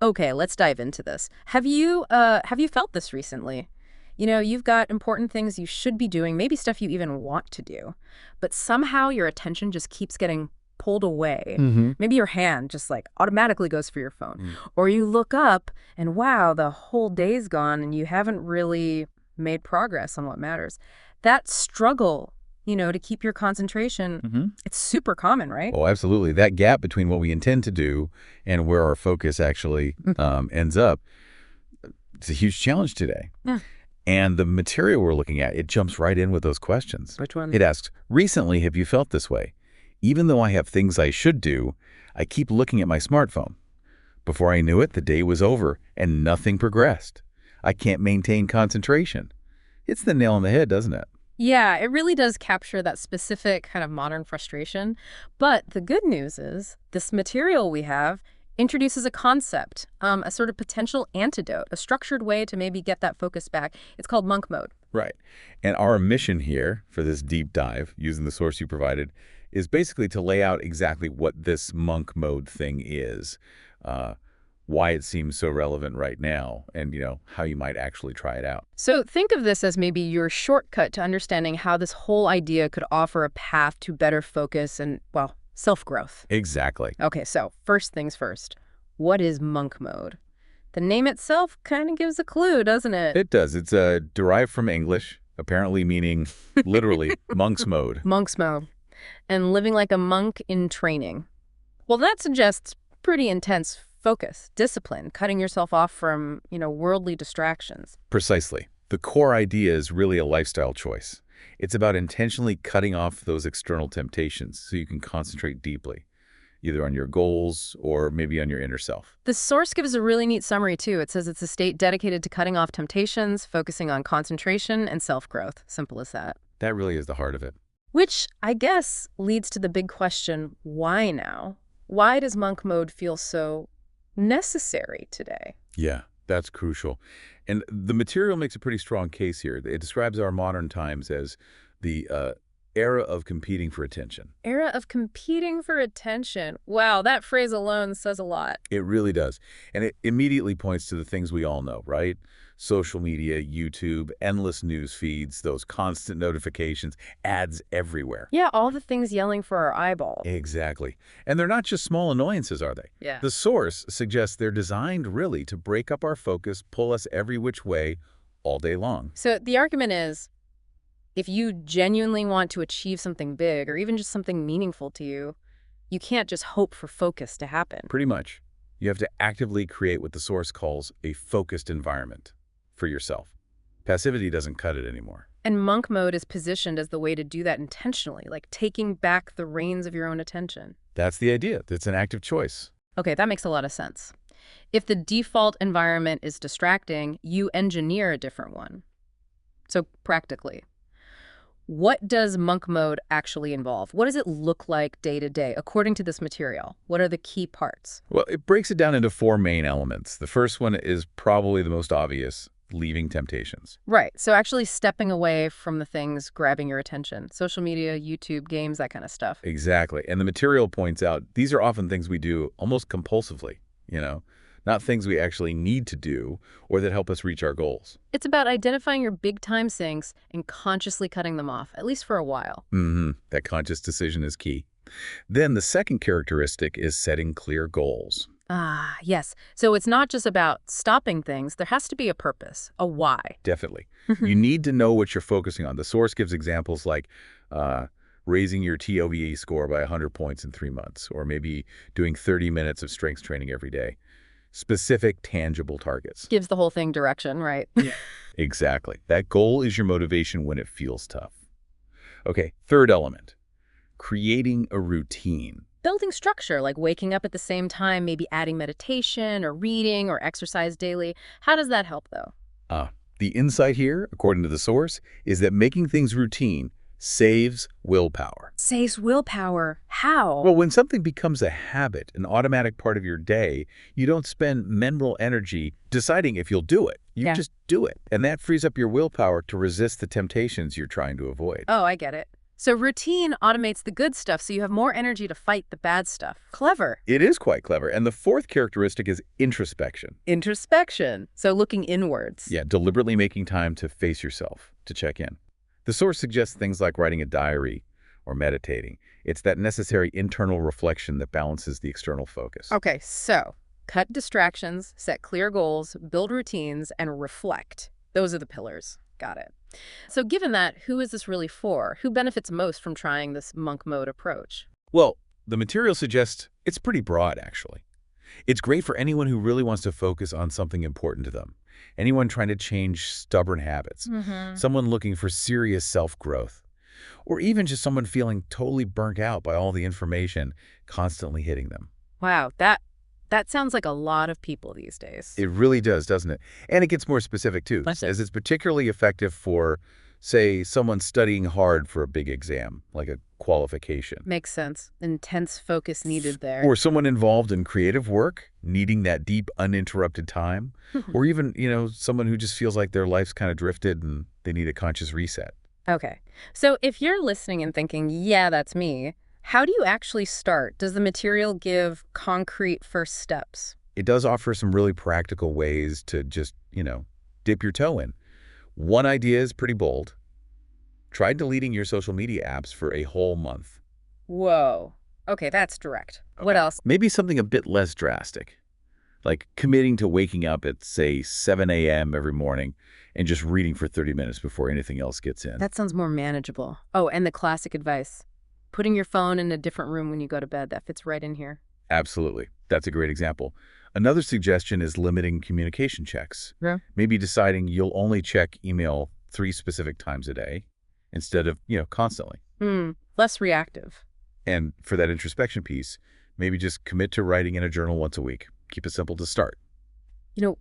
Okay, let's dive into this. Have you felt this recently? You've got important things you should be doing, maybe stuff you even want to do, but somehow your attention just keeps getting pulled away. Hmm. Maybe your hand just like automatically goes for your phone. Mm. Or you look up and wow, the whole day's gone and you haven't really made progress on what matters. That struggle, to keep your concentration, Hmm. it's super common, right? Oh, absolutely. That gap between what we intend to do and where our focus actually ends up, it's a huge challenge today. Yeah. And the material we're looking at, it jumps right in with those questions. Which one? It asks, recently, have you felt this way? Even though I have things I should do, I keep looking at my smartphone. Before I knew it, the day was over and nothing progressed. I can't maintain concentration. It's the nail on the head, doesn't it? Yeah, it really does capture that specific kind of modern frustration. But the good news is this material we have introduces a concept, a sort of potential antidote, a structured way to maybe get that focus back. It's called monk mode. Right. And our mission here for this deep dive, using the source you provided, is basically to lay out exactly what this monk mode thing is, uh, why it seems so relevant right now, and, how you might actually try it out. So think of this as maybe your shortcut to understanding how this whole idea could offer a path to better focus and, well, self-growth. Exactly. Okay, so first things first. What is monk mode? The name itself kind of gives a clue, doesn't it? It does. It's derived from English, apparently meaning literally monk's mode. Monk's mode. And living like a monk in training. Well, that suggests pretty intense focus, discipline, cutting yourself off from, worldly distractions. Precisely. The core idea is really a lifestyle choice. It's about intentionally cutting off those external temptations so you can concentrate deeply, either on your goals or maybe on your inner self. The source gives a really neat summary, too. It says it's a state dedicated to cutting off temptations, focusing on concentration and self-growth. Simple as that. That really is the heart of it. Which, I guess, leads to the big question, why now? Why does monk mode feel so necessary today? Yeah, that's crucial. And the material makes a pretty strong case here. It describes our modern times as the era of competing for attention. Era of competing for attention. Wow, that phrase alone says a lot. It really does. And it immediately points to the things we all know, right? Social media, YouTube, endless news feeds, those constant notifications, ads everywhere. Yeah, all the things yelling for our eyeballs. Exactly. And they're not just small annoyances, are they? Yeah. The source suggests they're designed really to break up our focus, pull us every which way all day long. So the argument is, if you genuinely want to achieve something big or even just something meaningful to you, you can't just hope for focus to happen. Pretty much. You have to actively create what the source calls a focused environment for yourself. Passivity doesn't cut it anymore. And monk mode is positioned as the way to do that intentionally, like taking back the reins of your own attention. That's the idea. It's an active choice. Okay, that makes a lot of sense. If the default environment is distracting, you engineer a different one. So practically, what does monk mode actually involve? What does it look like day to day, according to this material? What are the key parts? Well, it breaks it down into four main elements. The first one is probably the most obvious, leaving temptations. Right, so actually stepping away from the things grabbing your attention. Social media, YouTube, games, that kind of stuff. Exactly. And the material points out these are often things we do almost compulsively, not things we actually need to do or that help us reach our goals. It's about identifying your big time sinks and consciously cutting them off, at least for a while. That conscious decision is key. Then the second characteristic is setting clear goals. Ah, yes. So it's not just about stopping things. There has to be a purpose, a why. Definitely. You need to know what you're focusing on. The source gives examples like raising your TOVE score by 100 points in 3 months, or maybe doing 30 minutes of strength training every day. Specific, tangible targets. Gives the whole thing direction, right? Exactly. That goal is your motivation when it feels tough. Okay, third element, creating a routine. Building structure, like waking up at the same time, maybe adding meditation or reading or exercise daily. How does that help, though? The insight here, according to the source, is that making things routine saves willpower. Saves willpower. How? Well, when something becomes a habit, an automatic part of your day, you don't spend mental energy deciding if you'll do it. You just do it. And that frees up your willpower to resist the temptations you're trying to avoid. Oh, I get it. So routine automates the good stuff so you have more energy to fight the bad stuff. Clever. It is quite clever. And the fourth characteristic is introspection. Introspection. So looking inwards. Yeah, deliberately making time to face yourself, to check in. The source suggests things like writing a diary or meditating. It's that necessary internal reflection that balances the external focus. Okay, so cut distractions, set clear goals, build routines, and reflect. Those are the pillars. Got it. So given that, who is this really for? Who benefits most from trying this monk mode approach? Well, the material suggests it's pretty broad, actually. It's great for anyone who really wants to focus on something important to them. Anyone trying to change stubborn habits. Someone looking for serious self-growth. Or even just someone feeling totally burnt out by all the information constantly hitting them. Wow, that sounds like a lot of people these days. It really does, doesn't it? And it gets more specific, too, as it's particularly effective for, say, someone studying hard for a big exam, like a qualification. Makes sense. Intense focus needed there. Or someone involved in creative work, needing that deep, uninterrupted time. Or even, someone who just feels like their life's kind of drifted and they need a conscious reset. Okay. So if you're listening and thinking, yeah, that's me, how do you actually start? Does the material give concrete first steps? It does offer some really practical ways to just, dip your toe in. One idea is pretty bold. Try deleting your social media apps for a whole month. Whoa. Okay, that's direct. What else? Maybe something a bit less drastic, like committing to waking up at, say, 7 a.m. every morning and just reading for 30 minutes before anything else gets in. That sounds more manageable. Oh, and the classic advice. Putting your phone in a different room when you go to bed. That fits right in here. Absolutely. That's a great example. Another suggestion is limiting communication checks. Yeah. Maybe deciding you'll only check email 3 specific times a day instead of, constantly. Less reactive. And for that introspection piece, maybe just commit to writing in a journal once a week. Keep it simple to start.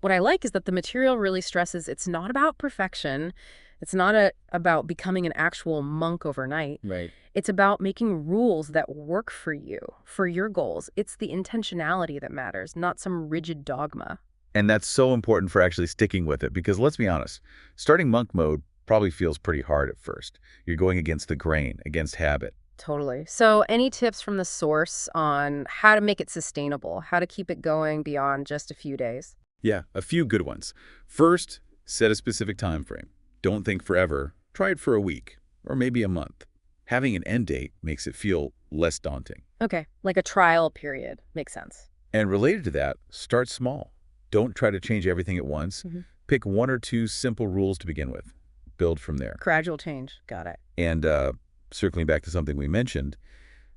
What I like is that the material really stresses it's not about perfection. It's not about becoming an actual monk overnight. Right. It's about making rules that work for you, for your goals. It's the intentionality that matters, not some rigid dogma. And that's so important for actually sticking with it because let's be honest, starting monk mode probably feels pretty hard at first. You're going against the grain, against habit. Totally. So any tips from the source on how to make it sustainable, how to keep it going beyond just a few days? Yeah, a few good ones. First, set a specific time frame. Don't think forever. Try it for a week or maybe a month. Having an end date makes it feel less daunting. Okay, like a trial period. Makes sense. And related to that, start small. Don't try to change everything at once. Pick 1 or 2 simple rules to begin with. Build from there. Gradual change. Got it. And circling back to something we mentioned,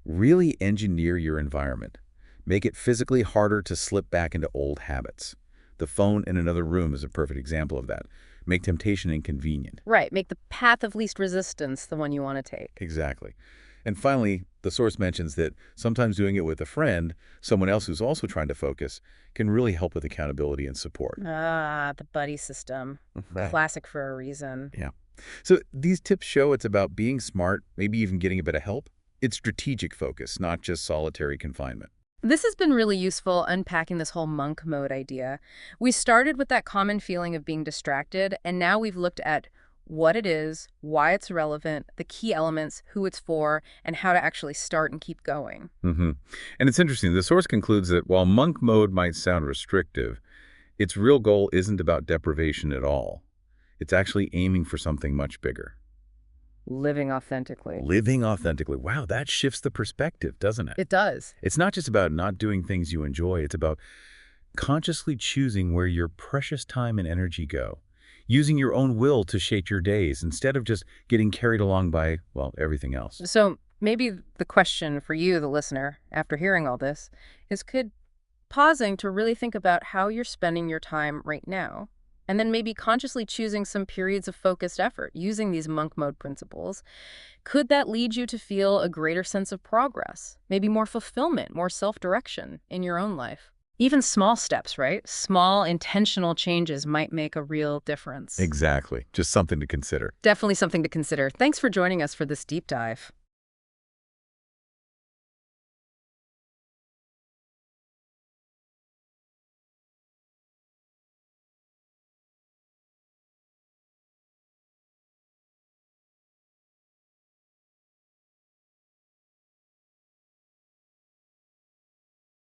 really engineer your environment. Make it physically harder to slip back into old habits. The phone in another room is a perfect example of that. Make temptation inconvenient. Right. Make the path of least resistance the one you want to take. Exactly. And finally, the source mentions that sometimes doing it with a friend, someone else who's also trying to focus, can really help with accountability and support. Ah, the buddy system. Classic for a reason. Yeah. So these tips show it's about being smart, maybe even getting a bit of help. It's strategic focus, not just solitary confinement. This has been really useful unpacking this whole monk mode idea. We started with that common feeling of being distracted, and now we've looked at what it is, why it's relevant, the key elements, who it's for, and how to actually start and keep going. And it's interesting. The source concludes that while monk mode might sound restrictive, its real goal isn't about deprivation at all. It's actually aiming for something much bigger. Living authentically. Living authentically. Wow, that shifts the perspective, doesn't it? It does. It's not just about not doing things you enjoy. It's about consciously choosing where your precious time and energy go, using your own will to shape your days instead of just getting carried along by, well, everything else. So maybe the question for you, the listener, after hearing all this, is could pausing to really think about how you're spending your time right now, and then maybe consciously choosing some periods of focused effort using these monk mode principles, could that lead you to feel a greater sense of progress, maybe more fulfillment, more self-direction in your own life? Even small steps, right? Small intentional changes might make a real difference. Exactly. Just something to consider. Definitely something to consider. Thanks for joining us for this deep dive.